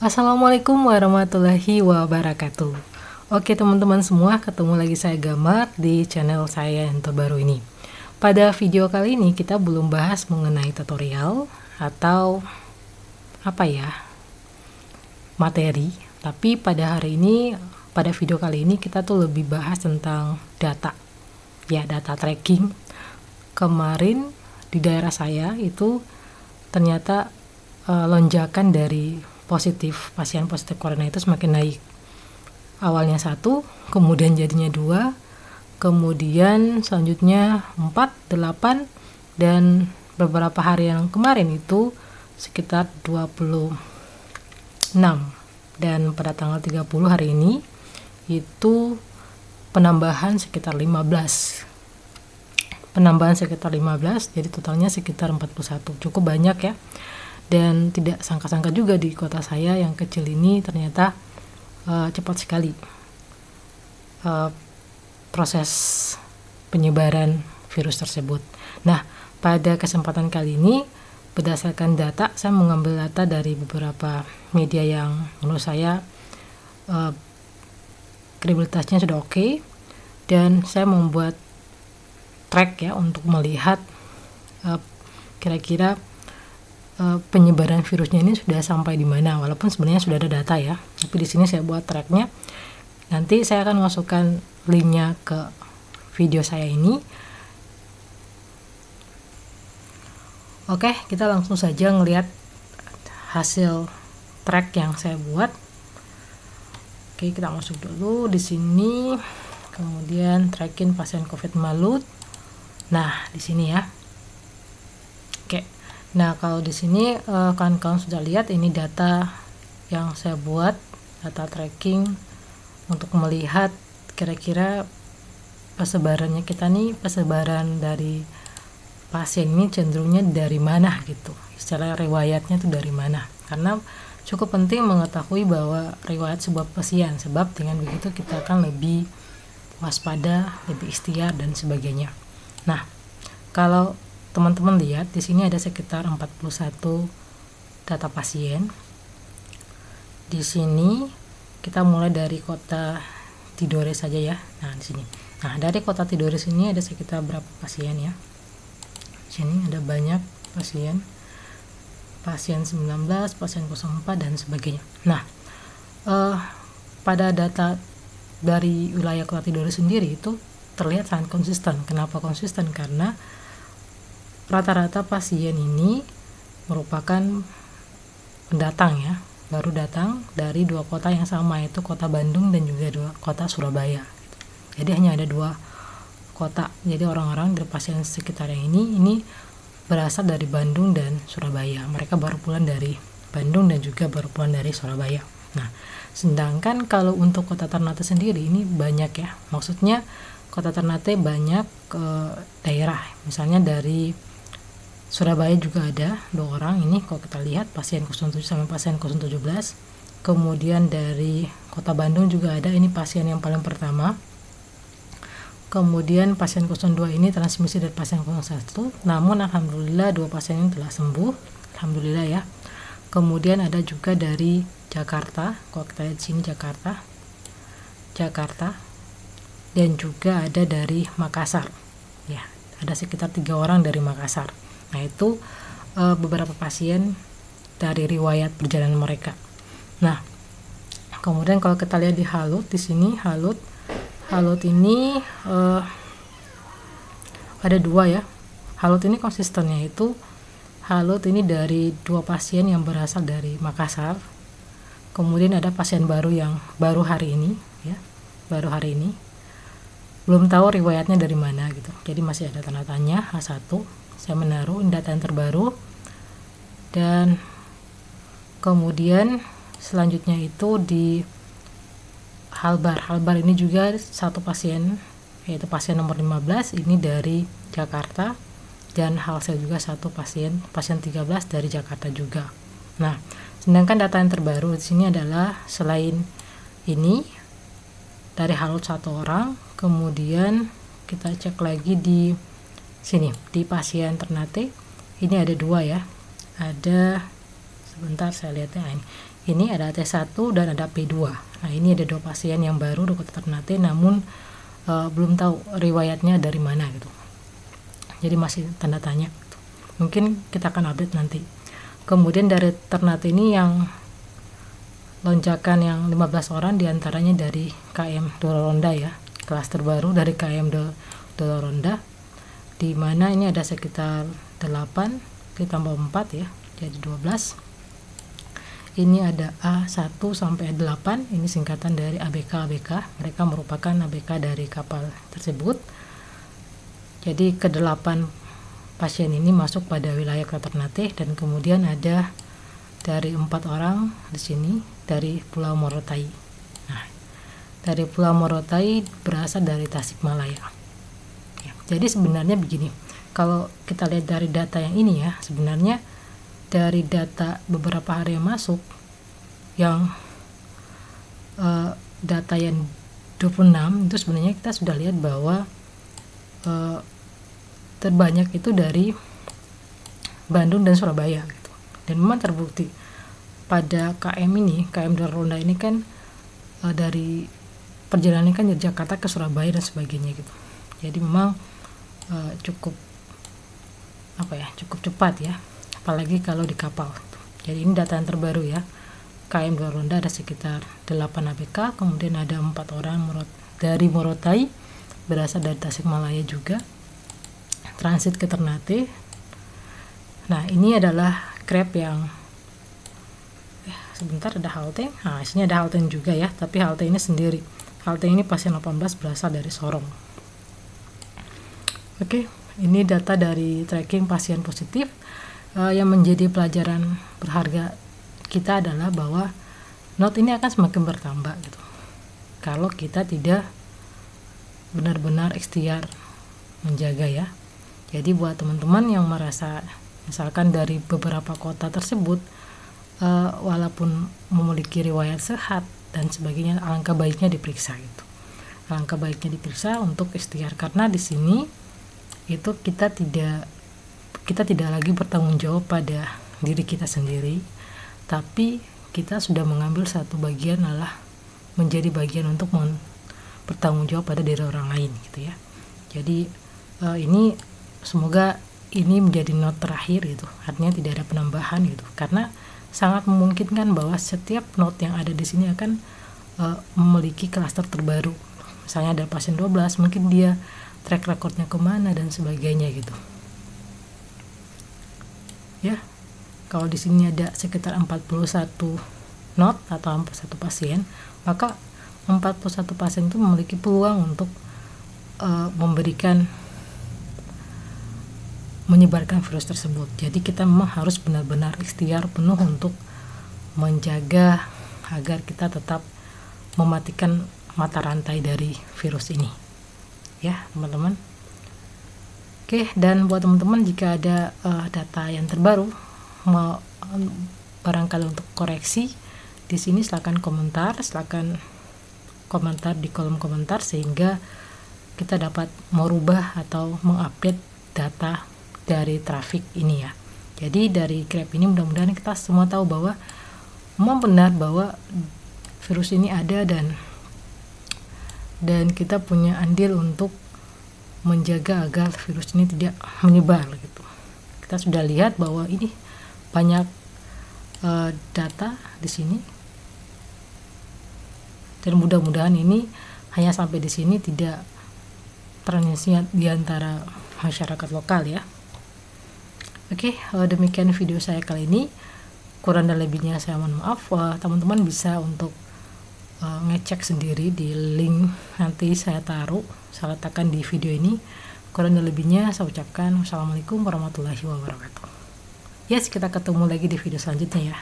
Assalamualaikum warahmatullahi wabarakatuh. Oke teman-teman semua, ketemu lagi saya Gamar di channel saya yang terbaru ini. Pada video kali ini kita belum bahas mengenai tutorial atau materi, tapi pada video kali ini kita tuh lebih bahas tentang data tracking. Kemarin di daerah saya itu ternyata lonjakan dari pasien positif corona itu semakin naik. Awalnya 1, kemudian jadinya 2, kemudian selanjutnya 4, 8, dan beberapa hari yang kemarin itu sekitar 26. Dan pada tanggal 30 hari ini itu penambahan sekitar 15. Jadi totalnya sekitar 41. Cukup banyak ya. Dan tidak sangka-sangka juga di kota saya yang kecil ini ternyata cepat sekali proses penyebaran virus tersebut. Nah, pada kesempatan kali ini berdasarkan data, saya mengambil data dari beberapa media yang menurut saya kredibilitasnya sudah oke, dan saya membuat track ya untuk melihat kira-kira penyebaran virusnya ini sudah sampai di mana, walaupun sebenarnya sudah ada data ya, tapi di sini saya buat tracknya. Nanti saya akan masukkan linknya ke video saya ini. Oke, kita langsung saja ngelihat hasil track yang saya buat. Oke, kita masuk dulu di sini, kemudian tracking pasien COVID Malut. Nah, di sini ya. Oke. Nah, kalau di sini kawan-kawan sudah lihat ini data yang saya buat, data tracking untuk melihat kira-kira persebarannya kita nih, persebaran dari pasien ini cenderungnya dari mana gitu. Secara riwayatnya itu dari mana. Karena cukup penting mengetahui bahwa riwayat sebuah pasien, sebab dengan begitu kita akan lebih waspada, lebih ikhtiar dan sebagainya. Nah, kalau teman-teman lihat di sini ada sekitar 41 data pasien. Di sini kita mulai dari kota Tidore saja ya. Nah, di sini. Nah, dari kota Tidore sini ada sekitar berapa pasien ya? Di sini ada banyak pasien. Pasien 19, pasien 04 dan sebagainya. Nah, pada data dari wilayah kota Tidore sendiri itu terlihat sangat konsisten. Kenapa konsisten? Karena rata-rata pasien ini merupakan pendatang ya, baru datang dari 2 kota yang sama, yaitu kota Bandung dan juga kota Surabaya. Jadi hanya ada 2 kota. Jadi orang-orang dari pasien sekitar yang ini berasal dari Bandung dan Surabaya. Mereka baru pulang dari Bandung dan juga baru pulang dari Surabaya. Nah, sedangkan kalau untuk kota Ternate sendiri ini banyak ya. Maksudnya kota Ternate banyak daerah. Misalnya dari Surabaya juga ada 2 orang ini, kalau kita lihat pasien 07 sama pasien 017. Kemudian dari kota Bandung juga ada, ini pasien yang paling pertama. Kemudian pasien 02 ini transmisi dari pasien 01, namun alhamdulillah 2 pasien ini telah sembuh, alhamdulillah ya. Kemudian ada juga dari Jakarta, kalau kita lihat sini Jakarta, dan juga ada dari Makassar ya, ada sekitar 3 orang dari Makassar. Nah, itu beberapa pasien dari riwayat perjalanan mereka. Nah, kemudian kalau kita lihat di Halut, di sini Halut ini ada 2 ya. Halut ini konsistennya itu Halut ini dari 2 pasien yang berasal dari Makassar. Kemudian ada pasien baru yang baru hari ini ya, belum tahu riwayatnya dari mana gitu. Jadi masih ada tanda tanya. H1 saya menaruh data yang terbaru, dan kemudian selanjutnya itu di Halbar ini juga 1 pasien, yaitu pasien nomor 15 ini dari Jakarta, dan Halsel juga 1 pasien 13 dari Jakarta juga. Nah, sedangkan data yang terbaru di sini adalah selain ini dari Halut 1 orang, kemudian kita cek lagi di sini di pasien Ternate ini ada 2 ya, ada sebentar saya lihatnya, Ini ada T1 dan ada P2. Nah, ini ada 2 pasien yang baru Dr. Ternate, namun belum tahu riwayatnya dari mana gitu. Jadi masih tanda tanya gitu. Mungkin kita akan update nanti. Kemudian dari Ternate ini yang lonjakan yang 15 orang diantaranya dari KM Dororonda ya, kelas terbaru dari KM Dororonda, di mana ini ada sekitar 8 ditambah 4 ya, jadi 12. Ini ada A1 sampai A8, ini singkatan dari ABK. Mereka merupakan ABK dari kapal tersebut. Jadi ke-8 pasien ini masuk pada wilayah Ternate, dan kemudian ada dari 4 orang di sini dari Pulau Morotai. Nah, dari Pulau Morotai berasal dari Tasikmalaya. Ya, jadi sebenarnya begini, kalau kita lihat dari data yang ini ya, sebenarnya dari data beberapa hari yang masuk, yang data yang 26 itu sebenarnya kita sudah lihat bahwa terbanyak itu dari Bandung dan Surabaya gitu. Dan memang terbukti pada KM ini, KM Dororonda ini kan dari perjalanan kan dari Jakarta ke Surabaya dan sebagainya gitu. Jadi memang cukup cepat ya, apalagi kalau di kapal. Jadi ini data yang terbaru ya, KM Dororonda ada sekitar 8 ABK, kemudian ada 4 orang dari Morotai, berasal dari Tasikmalaya juga, transit ke Ternate. Nah, ini adalah Grab yang sebentar ada halte. Nah, sini ada halte juga ya, tapi halte ini sendiri. Halte ini pasien 18 berasal dari Sorong. Oke, ini data dari tracking pasien positif. Yang menjadi pelajaran berharga kita adalah bahwa not ini akan semakin bertambah gitu, kalau kita tidak benar-benar ikhtiar menjaga ya. Jadi buat teman-teman yang merasa misalkan dari beberapa kota tersebut walaupun memiliki riwayat sehat dan sebagainya, alangkah baiknya diperiksa gitu. Alangkah baiknya diperiksa untuk ikhtiar, karena di sini itu kita tidak lagi bertanggung jawab pada diri kita sendiri, tapi kita sudah mengambil satu bagian, adalah menjadi bagian untuk bertanggung jawab pada diri orang lain gitu ya. Jadi ini semoga ini menjadi not terakhir gitu, artinya tidak ada penambahan gitu, karena sangat memungkinkan bahwa setiap not yang ada di sini akan memiliki klaster terbaru. Misalnya ada pasien 12, mungkin dia track recordnya kemana dan sebagainya gitu ya. Kalau di sini ada sekitar 41 not atau 41 pasien, maka 41 pasien itu memiliki peluang untuk menyebarkan virus tersebut. Jadi kita memang harus benar-benar ikhtiar penuh untuk menjaga agar kita tetap mematikan mata rantai dari virus ini ya teman-teman. Oke, dan buat teman-teman jika ada data yang terbaru mau barangkali untuk koreksi di sini, silakan komentar di kolom komentar sehingga kita dapat merubah atau mengupdate data dari traffic ini ya. Jadi dari Grab ini mudah-mudahan kita semua tahu bahwa memang benar bahwa virus ini ada, dan kita punya andil untuk menjaga agar virus ini tidak menyebar gitu. Kita sudah lihat bahwa ini banyak data di sini, dan mudah-mudahan ini hanya sampai di sini, tidak transmisi di antara masyarakat lokal ya. Oke, demikian video saya kali ini. Kurang dan lebihnya saya mohon maaf. Teman-teman bisa untuk ngecek sendiri di link nanti saya letakkan di video ini. Kurang dan lebihnya saya ucapkan wassalamualaikum warahmatullahi wabarakatuh. Yes, kita ketemu lagi di video selanjutnya ya.